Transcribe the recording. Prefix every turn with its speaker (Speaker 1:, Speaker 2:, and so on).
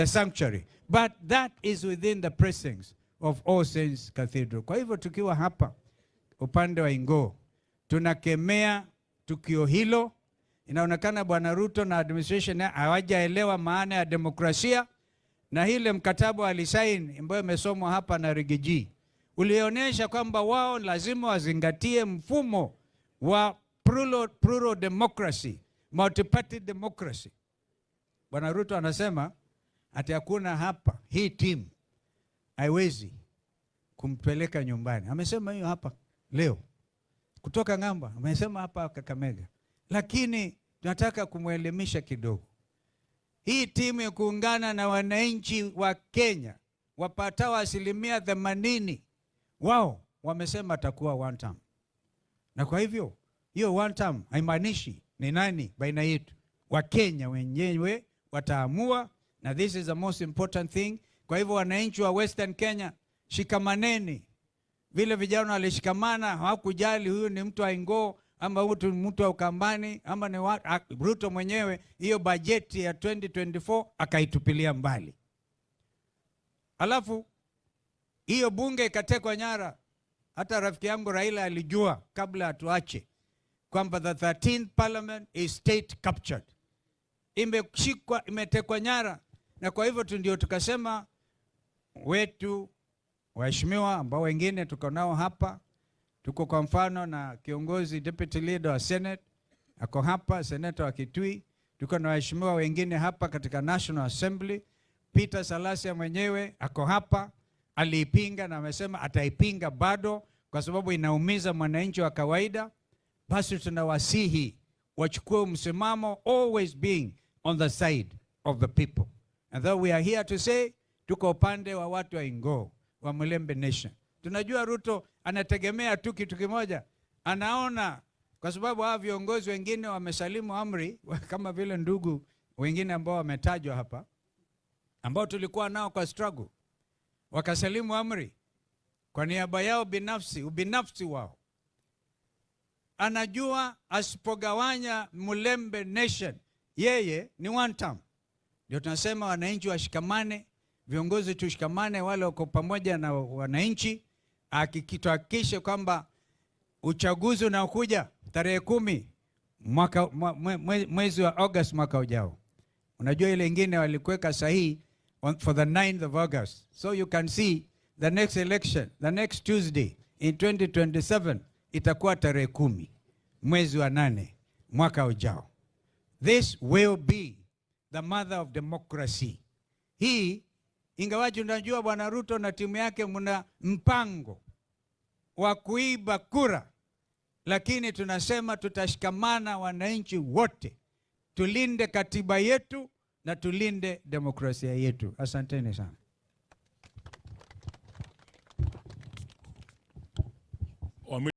Speaker 1: the sanctuary, but that is within the precincts of All Saints Cathedral. Kwa hivyo tukiwa hapa upande wa Ingoo, tunakemea tukio hilo. Inaonekana Bwana Ruto na administration hawajaelewa maana ya demokrasia, na ile mkataba alisaini ambayo imesomwa hapa na Rigiji ulionyesha kwamba wao lazima wazingatie mfumo wa plural democracy, multi-party democracy. Bwana Ruto anasema ati hakuna hapa, hii team haiwezi kumpeleka nyumbani. Amesema hiyo hapa leo kutoka ng'amba, amesema hapa Kakamega. Lakini tunataka kumwelimisha kidogo. Hii timu ya kuungana na wananchi wa Kenya wapatao 80%, wao wamesema atakuwa one term. Na kwa hivyo hiyo one term haimaanishi ni nani baina yetu. Wa Kenya wenyewe wataamua, na this is the most important thing. Kwa hivyo wananchi wa Western Kenya, shikamaneni. Vile vijana walishikamana, hawakujali huyu ni mtu wa Ingoo ama huyu ni mtu wa Ukambani ama ni Ruto mwenyewe, hiyo bajeti ya 2024 akaitupilia mbali. Alafu hiyo bunge ikatekwa nyara. Hata rafiki yangu Raila alijua kabla atuache kwamba the 13th parliament is state captured. Imeshikwa, imetekwa nyara. Na kwa hivyo ndio tukasema wetu waheshimiwa ambao wengine tuko nao hapa, tuko kwa mfano na kiongozi deputy leader wa Senate ako hapa, Senator wa Kitui, tuko na waheshimiwa wengine hapa katika National Assembly. Peter Salasya mwenyewe ako hapa, aliipinga na amesema ataipinga bado kwa sababu inaumiza mwananchi wa kawaida. Basi tunawasihi wachukue msimamo, always being on the side of the people. And though we are here to say tuko upande wa watu wa Ingoo, wa Mulembe Nation. Tunajua Ruto anategemea tu kitu kimoja. Anaona kwa sababu hao viongozi wengine wamesalimu amri kama vile ndugu wengine ambao wametajwa hapa, ambao tulikuwa nao kwa struggle, wakasalimu amri kwa niaba yao binafsi, ubinafsi wao. Anajua asipogawanya Mulembe Nation, yeye ni one term. Ndio tunasema wananchi washikamane, viongozi tushikamane, wale wako pamoja na wananchi, akikituhakikishe kwamba uchaguzi unaokuja tarehe 10 mwezi wa August mwaka ujao. Unajua ile ingine walikuweka sahihi for the 9th of August. So you can see the next election, the next Tuesday in 2027 itakuwa tarehe 10 mwezi wa 8 mwaka ujao. This will be the mother of democracy. Hii ingawaje unajua Bwana Ruto na timu yake mna mpango wa kuiba kura, lakini tunasema tutashikamana wananchi wote, tulinde katiba yetu na tulinde demokrasia yetu. Asanteni sana.